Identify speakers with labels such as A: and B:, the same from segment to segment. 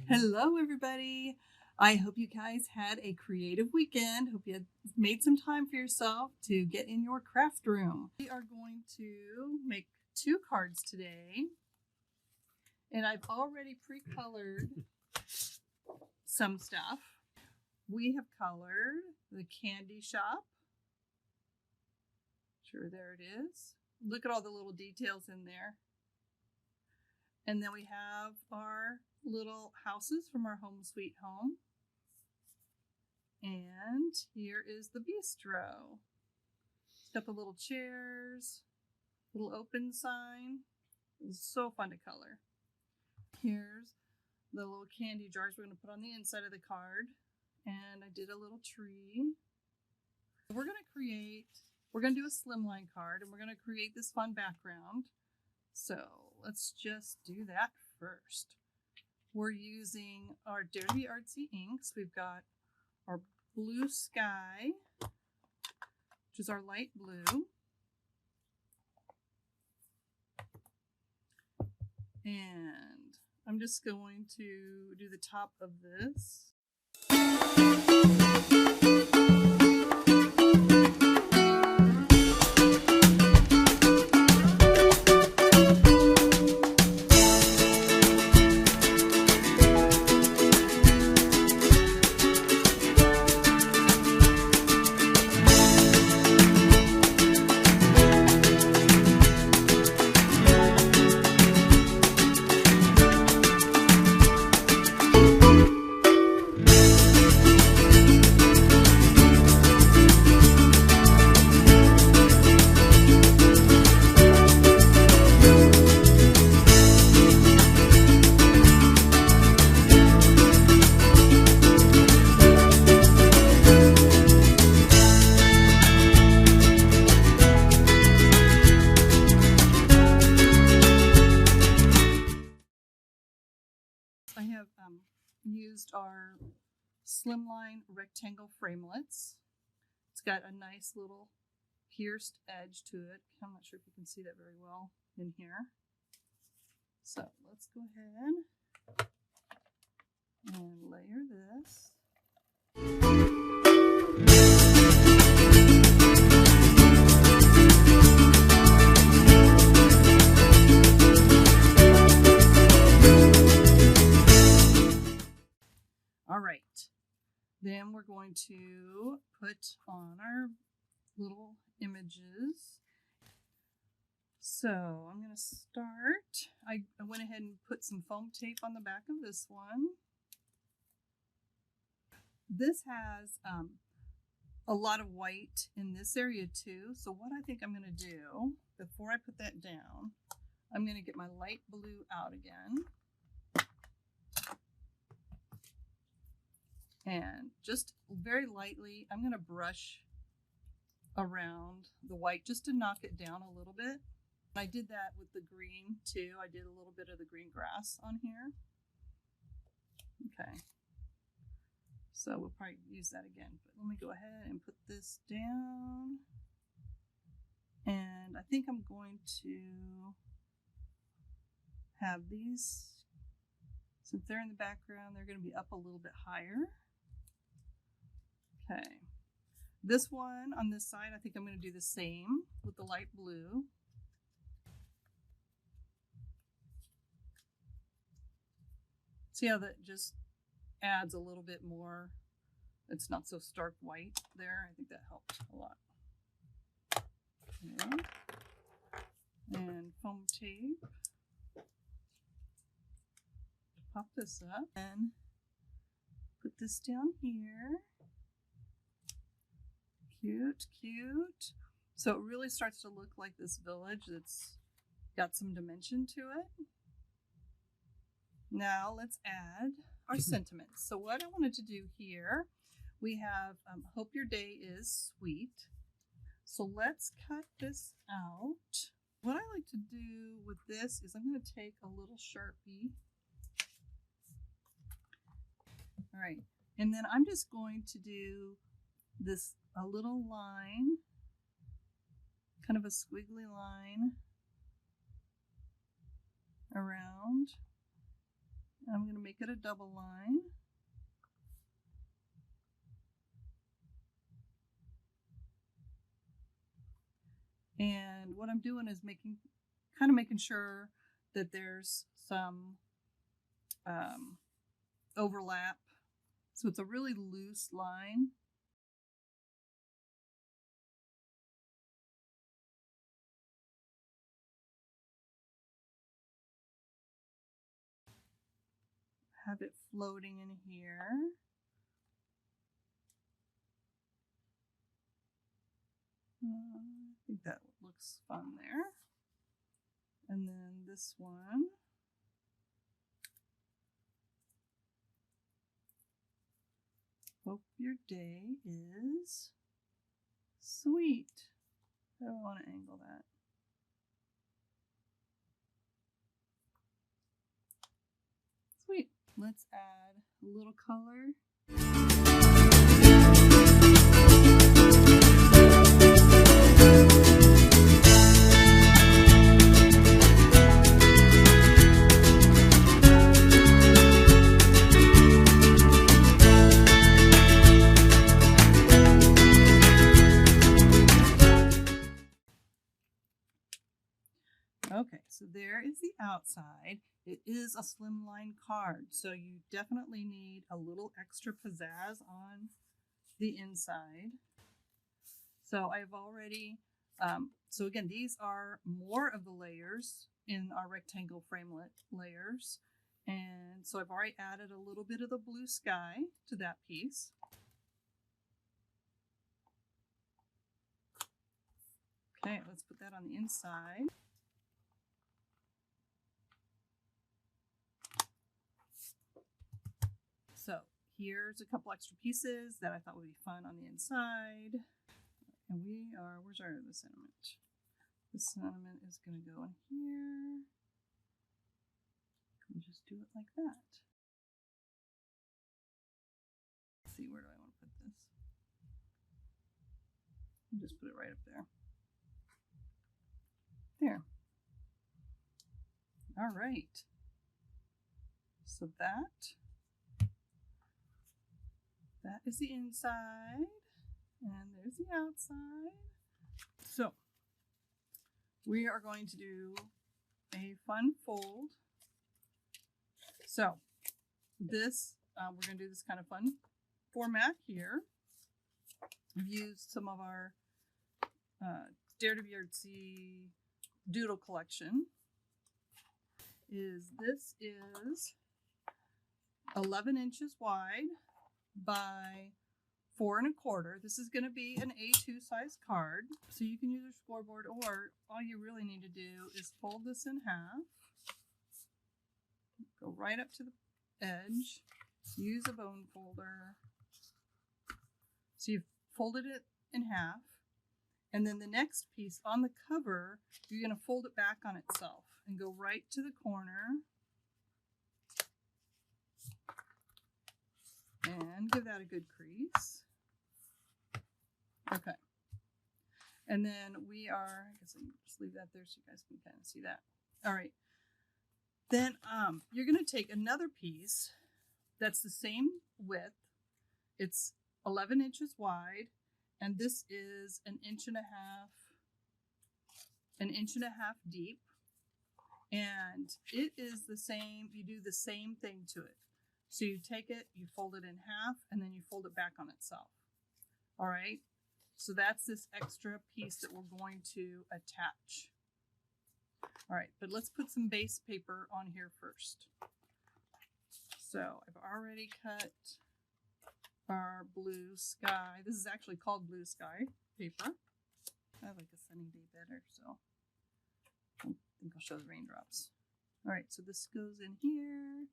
A: Hello, everybody. I hope you guys had a creative weekend. Hope you had made some time for yourself to get in your craft room. We are going to make 2 cards today, and I've already pre-colored some stuff. We have colored the candy shop. Sure, there it is. Look at all the little details in there. And then we have our little houses from our home sweet home. And here is the bistro. It's got the little chairs, little open sign. It's so fun to color. Here's the little candy jars we're going to put on the inside of the card. And I did a little tree. We're going to do a slimline card, and we're going to create this fun background. So let's just do that first. We're using our Dare to Be Artsy inks. We've got our blue sky, which is our light blue. And I'm just going to do the top of this. I have used our slimline rectangle framelits. It's got a nice little pierced edge to it. I'm not sure if you can see that very well in here. So let's go ahead and layer this. All right, then we're going to put on our little images. So I'm going to start. I went ahead and put some foam tape on the back of this one. This has a lot of white in this area too. So what I think I'm going to do, before I put that down, I'm going to get my light blue out again. And just very lightly, I'm going to brush around the white just to knock it down a little bit. I did that with the green too. I did a little bit of the green grass on here. Okay. So we'll probably use that again. But let me go ahead and put this down. And I think I'm going to have these, since they're in the background, they're going to be up a little bit higher. Okay, this one on this side, I think I'm going to do the same with the light blue. See how that just adds a little bit more. It's not so stark white there. I think that helped a lot. Okay, and foam tape. Pop this up and put this down here. Cute, cute. So it really starts to look like this village that's got some dimension to it. Now let's add our sentiments. So what I wanted to do here, we have hope your day is sweet. So let's cut this out. What I like to do with this is I'm going to take a little Sharpie. All right, and then I'm just going to do this, a little line, kind of a squiggly line around, I'm going to make it a double line. And what I'm doing is making sure that there's some overlap. So it's a really loose line. Have it floating in here. I think that looks fun there. And then this one. Hope your day is sweet. How do I want to angle that? Sweet. Let's add a little color. Okay, so there is the outside. It is a slimline card, so you definitely need a little extra pizzazz on the inside. So I've already, so again, these are more of the layers in our rectangle framelit layers. And so I've already added a little bit of the blue sky to that piece. Okay, let's put that on the inside. So here's a couple extra pieces that I thought would be fun on the inside. And where's the sentiment? The sentiment is going to go in here. And just do it like that. Let's see, where do I want to put this? I'll just put it right up there. There. All right. So that is the inside, and there's the outside. So we are going to do a fun fold. So this, we're going to do this kind of fun format here. I've used some of our Dare to be Artsy doodle collection. This is 11 inches wide by 4 1/4. This is going to be an A2 size card, so you can use your scoreboard, or all you really need to do is fold this in half, go right up to the edge, use a bone folder. So you've folded it in half, and then the next piece on the cover, you're going to fold it back on itself and go right to the corner. And give that a good crease. Okay. And then I guess I can just leave that there so you guys can kind of see that. All right. Then you're going to take another piece that's the same width. It's 11 inches wide, and this is an inch and a half deep. And it is the same, you do the same thing to it. So you take it, you fold it in half, and then you fold it back on itself. All right, so that's this extra piece that we're going to attach. All right, but let's put some base paper on here first. So I've already cut our blue sky. This is actually called blue sky paper. I like a sunny day better, so I think I'll show the raindrops. All right, so this goes in here.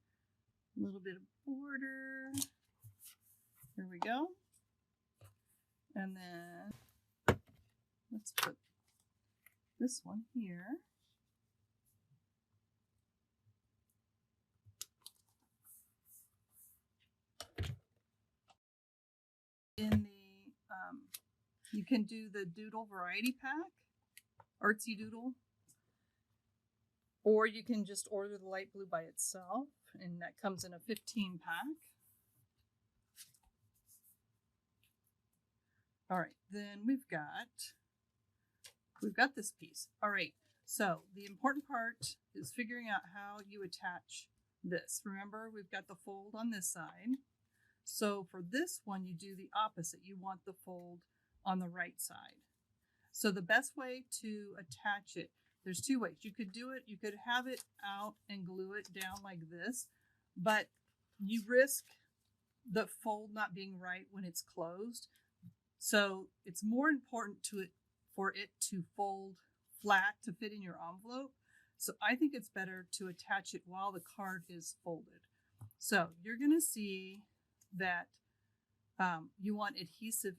A: A little bit of border. Here we go. And then let's put this one here. In the, you can do the Doodle Variety Pack, Artsy Doodle. Or you can just order the light blue by itself, and that comes in a 15 pack. All right, then we've got this piece. All right, so the important part is figuring out how you attach this. Remember, we've got the fold on this side. So for this one, you do the opposite. You want the fold on the right side. So the best way to attach it, there's two ways. You could do it, you could have it out and glue it down like this, but you risk the fold not being right when it's closed. So it's more important for it to fold flat to fit in your envelope. So I think it's better to attach it while the card is folded. So you're going to see that you want adhesive.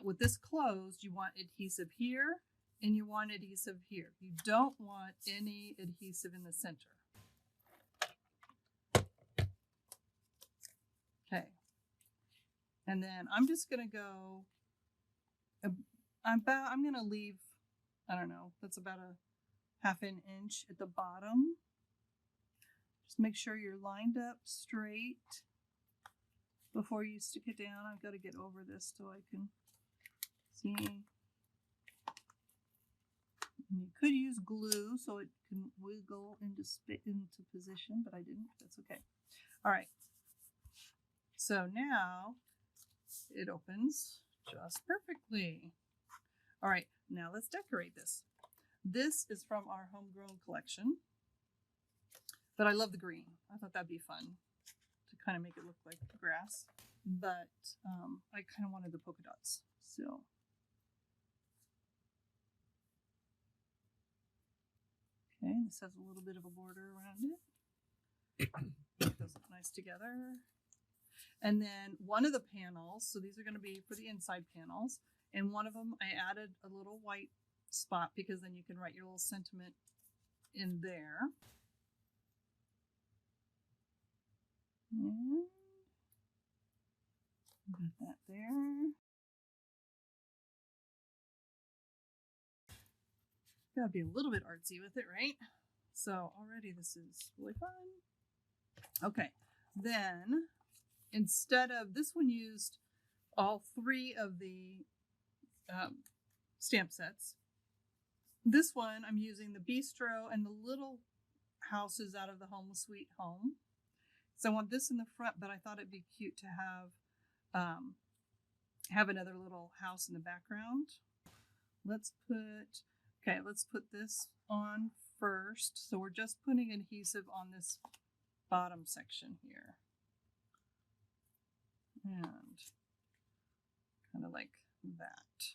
A: With this closed, you want adhesive here and you want adhesive here. You don't want any adhesive in the center. Okay. And then I'm just going to go, I'm going to leave, I don't know, that's about a ½ an inch at the bottom. Just make sure you're lined up straight before you stick it down. I've got to get over this so I can see. And you could use glue so it can wiggle into position, but I didn't. That's okay. All right. So now it opens just perfectly. All right, now let's decorate this. This is from our homegrown collection, but I love the green. I thought that'd be fun to kind of make it look like grass, but I kind of wanted the polka dots. So okay, this has a little bit of a border around it. Make those look nice together. And then one of the panels, so these are going to be for the inside panels, and one of them I added a little white spot because then you can write your little sentiment in there. And got that there. Gotta be a little bit artsy with it, right? So already this is really fun. Okay, then instead of this one used all 3 of the stamp sets. This one I'm using the Bistro and the little houses out of the Home Sweet Home. So I want this in the front, but I thought it'd be cute to have another little house in the background. Let's put this on first. So we're just putting adhesive on this bottom section here. And kind of like that.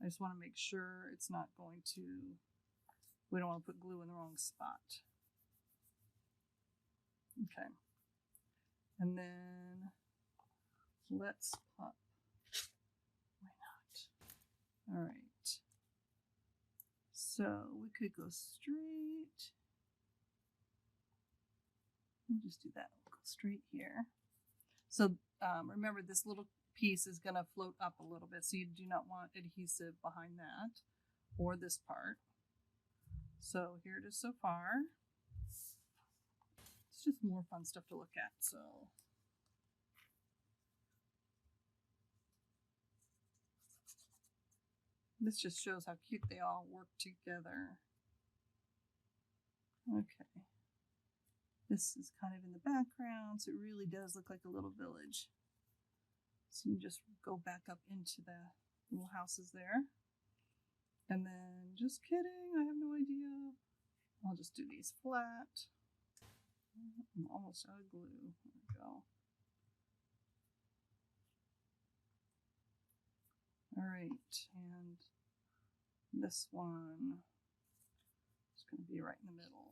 A: I just want to make sure it's not going to, we don't want to put glue in the wrong spot. Okay. And then let's pop, why not? All right. So we could go straight. We'll just do that. We'll go straight here. So remember, this little piece is going to float up a little bit, so you do not want adhesive behind that or this part. So here it is so far. It's just more fun stuff to look at. So this just shows how cute they all work together. Okay. This is kind of in the background, so it really does look like a little village. So you just go back up into the little houses there. And then, just kidding, I have no idea. I'll just do these flat. I'm almost out of glue. There we go. All right, and this one is going to be right in the middle.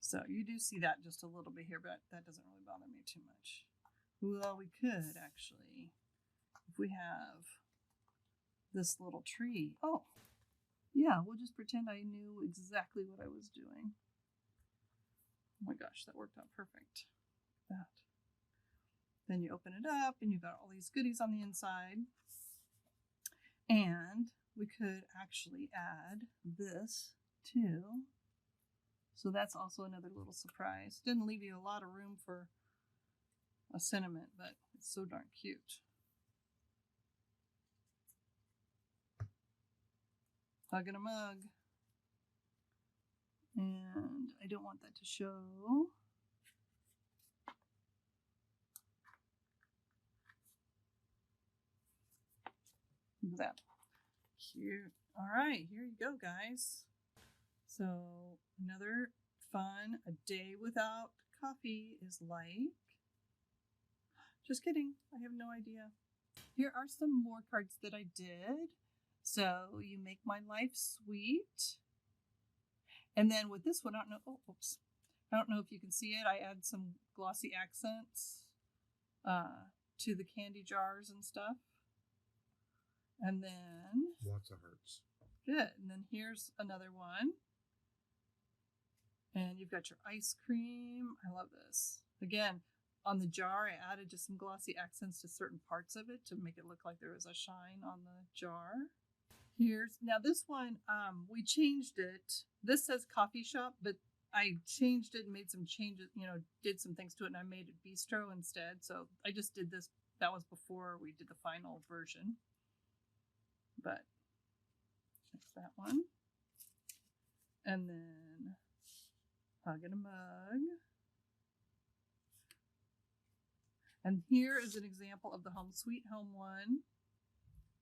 A: So you do see that just a little bit here, but that doesn't really bother me too much. Well, we could actually, if we have this little tree. Oh, yeah, we'll just pretend I knew exactly what I was doing. Oh my gosh, that worked out perfect. That. Then you open it up and you've got all these goodies on the inside. And we could actually add this too. So that's also another little surprise. Didn't leave you a lot of room for a sentiment, but it's so darn cute. Hug and a mug. And I don't want that to show. Look at that. Cute. All right, here you go, guys. So another fun, a day without coffee is like. Just kidding. I have no idea. Here are some more cards that I did. So you make my life sweet. And then with this one, I don't know. Oh, oops. I don't know if you can see it. I add some glossy accents to the candy jars and stuff. And then
B: lots of hearts.
A: Good. And then here's another one. And you've got your ice cream. I love this. Again, on the jar, I added just some glossy accents to certain parts of it to make it look like there was a shine on the jar. Now this one, we changed it. This says coffee shop, but I changed it and made some changes, did some things to it, and I made it bistro instead. So I just did this. That was before we did the final version. But that's that one. And then hug and a mug. And here is an example of the Home Sweet Home one.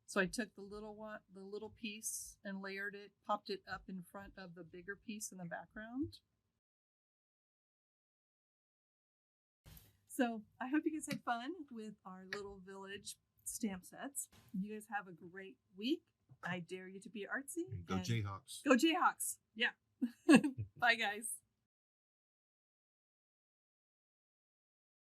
A: So I took the little piece and layered it, popped it up in front of the bigger piece in the background. So I hope you guys had fun with our little village stamp sets. You guys have a great week. I dare you to be artsy.
B: Go Jayhawks.
A: Go Jayhawks. Yeah. Bye, guys.